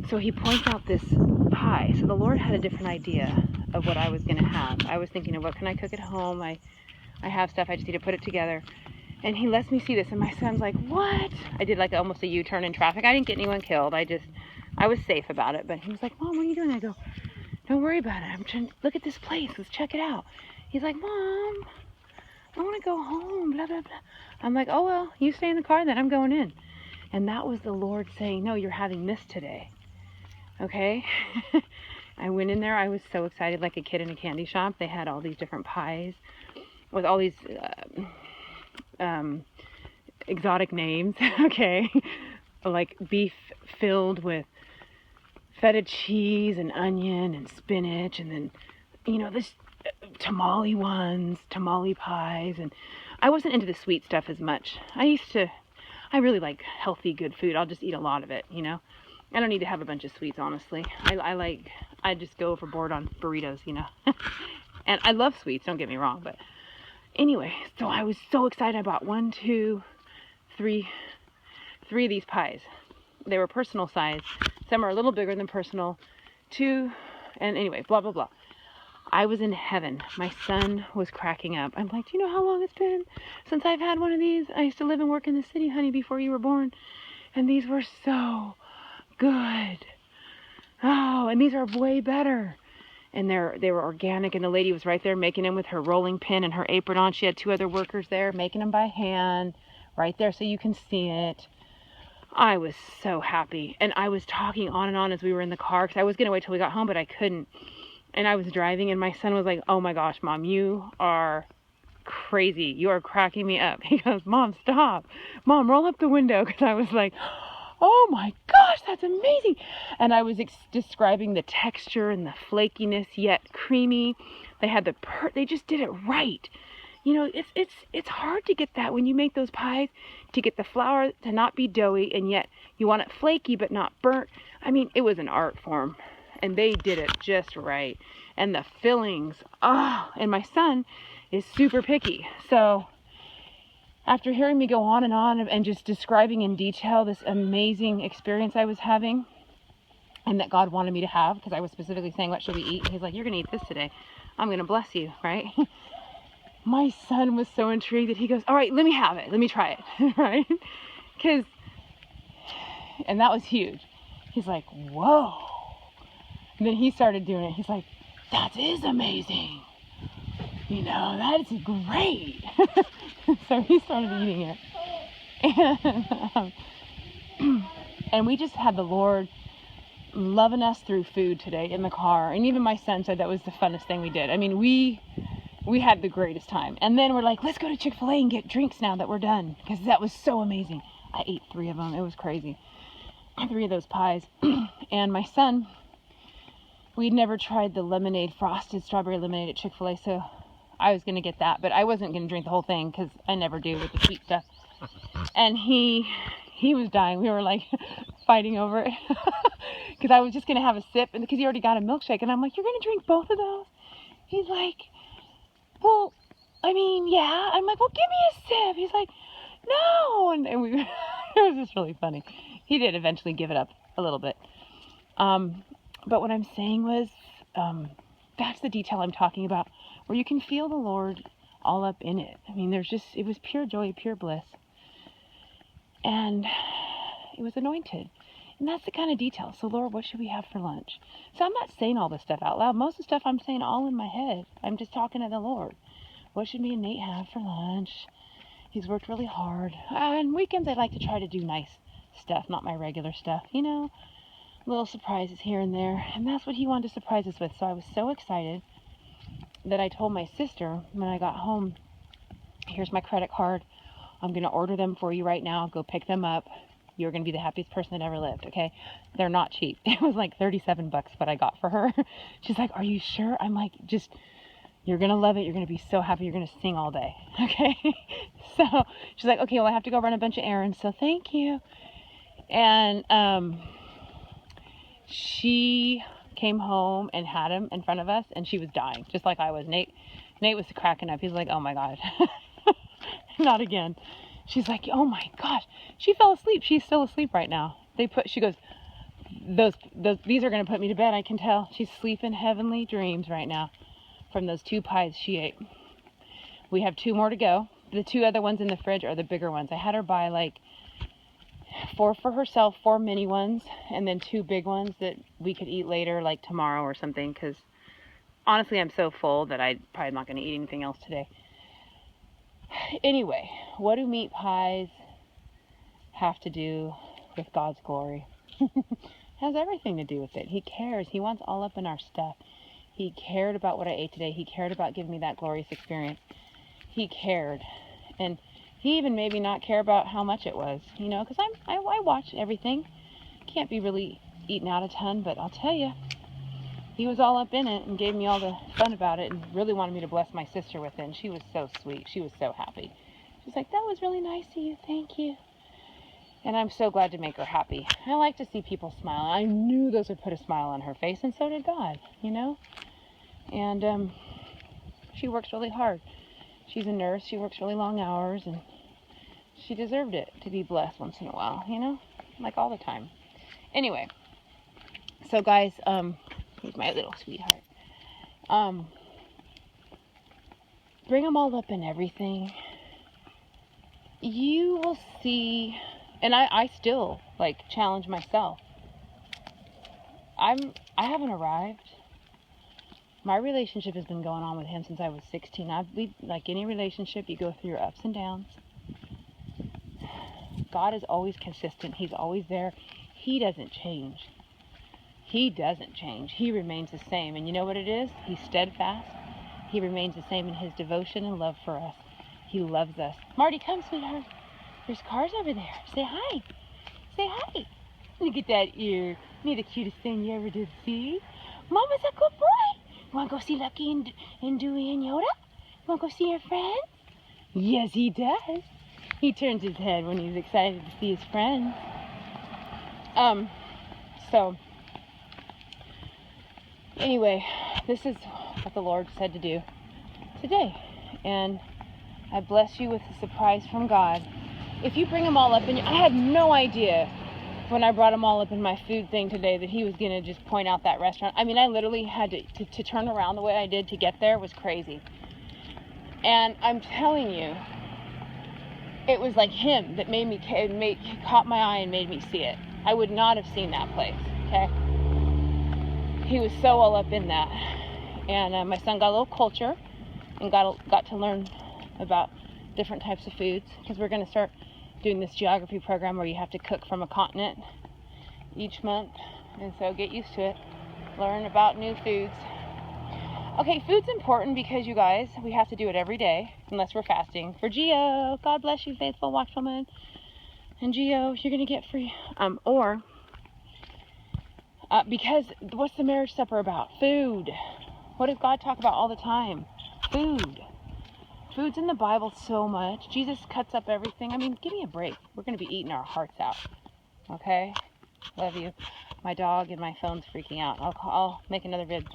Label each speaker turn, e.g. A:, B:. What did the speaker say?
A: So he points out this pie. So the Lord had a different idea of what I was going to have. I was thinking of what can I cook at home. I have stuff, I just need to put it together. And he lets me see this, and my son's like, what? I did like almost a U-turn in traffic. I didn't get anyone killed. I was safe about it. But he was like, Mom, what are you doing? I go, don't worry about it. I'm trying to look at this place. Let's check it out. He's like, Mom, I want to go home, blah, blah, blah. I'm like, oh, well, you stay in the car then. I'm going in. And that was the Lord saying, no, you're having this today. Okay? I went in there. I was so excited, like a kid in a candy shop. They had all these different pies with all these exotic names. Okay? Like beef filled with feta cheese and onion and spinach, and then, this tamale ones, tamale pies. And I wasn't into the sweet stuff as much. I really like healthy, good food. I'll just eat a lot of it, I don't need to have a bunch of sweets, honestly. I just go overboard on burritos, And I love sweets, don't get me wrong, but anyway, so I was so excited about three of these pies. They were personal size. Some are a little bigger than personal. And anyway, blah, blah, blah. I was in heaven. My son was cracking up. I'm like, do you know how long it's been since I've had one of these? I used to live and work in the city, honey, before you were born. And these were so good. Oh, and these are way better. And they were organic, and the lady was right there making them with her rolling pin and her apron on. She had 2 other workers there making them by hand, right there so you can see it. I was so happy. And I was talking on and on as we were in the car, because I was going to wait till we got home, but I couldn't. And I was driving, and my son was like, oh my gosh, Mom, you are crazy. You are cracking me up. He goes, Mom, stop. Mom, roll up the window. Because I was like, oh my gosh, that's amazing. And I was describing the texture and the flakiness, yet creamy. They had they just did it right. It's hard to get that when you make those pies, to get the flour to not be doughy, and yet you want it flaky but not burnt. I mean, it was an art form, and they did it just right. And the fillings, and my son is super picky. So after hearing me go on and just describing in detail this amazing experience I was having, and that God wanted me to have, because I was specifically saying, what should we eat? And he's like, you're going to eat this today. I'm going to bless you, right? My son was so intrigued that he goes, all right, let me have it. Let me try it, right? And that was huge. He's like, whoa. And then he started doing it. He's like, that is amazing. That is great. So he started eating it. And we just had the Lord loving us through food today in the car. And even my son said that was the funnest thing we did. I mean, we had the greatest time. And then we're like, let's go to Chick-fil-A and get drinks now that we're done, because that was so amazing. I ate 3 of them. It was crazy. 3 of those pies. And my son, we'd never tried the frosted strawberry lemonade at Chick-fil-A, so I was going to get that, but I wasn't going to drink the whole thing, because I never do with the sweet stuff. And he was dying. We were like fighting over it, because I was just going to have a sip, and because he already got a milkshake, and I'm like, you're going to drink both of those? He's like, well, I mean, yeah. I'm like, well, give me a sip. He's like, no. And it was just really funny. He did eventually give it up a little bit. But what I'm saying was, that's the detail I'm talking about, where you can feel the Lord all up in it. I mean, it was pure joy, pure bliss. And it was anointed. And that's the kind of detail. So, Lord, what should we have for lunch? So I'm not saying all this stuff out loud. Most of the stuff I'm saying all in my head. I'm just talking to the Lord. What should me and Nate have for lunch? He's worked really hard. On weekends, I like to try to do nice stuff, not my regular stuff. Little surprises here and there. And that's what he wanted to surprise us with. So I was so excited that I told my sister when I got home, here's my credit card. I'm going to order them for you right now. Go pick them up. You're going to be the happiest person that ever lived, okay? They're not cheap. It was like $37 what I got for her. She's like, are you sure? I'm like, you're going to love it. You're going to be so happy. You're going to sing all day, okay? So she's like, okay, well, I have to go run a bunch of errands, so thank you. And she came home and had him in front of us, and she was dying, just like I was. Nate was cracking up. He's like, oh my God, not again. She's like, oh my gosh. She fell asleep. She's still asleep right now. She goes, these are going to put me to bed. I can tell. She's sleeping heavenly dreams right now from those 2 pies she ate. We have 2 more to go. The 2 other ones in the fridge are the bigger ones. I had her buy like 4 for herself, 4 mini ones, and then 2 big ones that we could eat later, like tomorrow or something, because honestly, I'm so full that I probably not going to eat anything else today. Anyway, what do meat pies have to do with God's glory? Has everything to do with it. He cares. He wants all up in our stuff. He cared about what I ate today. He cared about giving me that glorious experience. He cared. And he even made me not care about how much it was, you know, because I watch everything. Can't be really eating out a ton, but I'll tell you, he was all up in it and gave me all the fun about it and really wanted me to bless my sister with it. And she was so sweet. She was so happy. She's like, that was really nice of you. Thank you. And I'm so glad to make her happy. I like to see people smile. I knew those would put a smile on her face, and so did God, you know? And she works really hard. She's a nurse. She works really long hours, and she deserved it to be blessed once in a while, you know? Like all the time. Anyway, so guys, he's my little sweetheart. Bring them all up in everything. You will see, and I still like challenge myself. I haven't arrived. My relationship has been going on with him since I was 16. Like any relationship, you go through your ups and downs. God is always consistent. He's always there. He doesn't change. He doesn't change. He remains the same. And you know what it is? He's steadfast. He remains the same in his devotion and love for us. He loves us. Marty, come, sweetheart. There's cars over there. Say hi. Say hi. Look at that ear. Me, the cutest thing you ever did see. Mama's a good boy. You want to go see Lucky and Dewey and Yoda? You want to go see your friends? Yes, he does. He turns his head when he's excited to see his friends. So, anyway, this is what the Lord said to do today. And I bless you with a surprise from God. If you bring them all up, and I had no idea when I brought them all up in my food thing today that he was going to just point out that restaurant. I mean, I literally had to turn around the way I did to get there. It was crazy. And I'm telling you, it was like him that caught my eye and made me see it. I would not have seen that place, okay? He was so all up in that. And my son got a little culture and got to learn about different types of foods, because we're going to start doing this geography program where you have to cook from a continent each month. And so get used to it. Learn about new foods. Okay, food's important because, you guys, we have to do it every day unless we're fasting. For Geo, God bless you, faithful watchwoman. And Geo, you're going to get free. Because what's the marriage supper about? Food. What does God talk about all the time? Food. Food's in the Bible so much. Jesus cuts up everything. I mean, give me a break. We're going to be eating our hearts out. Okay? Love you. My dog and my phone's freaking out. I'll make another vid.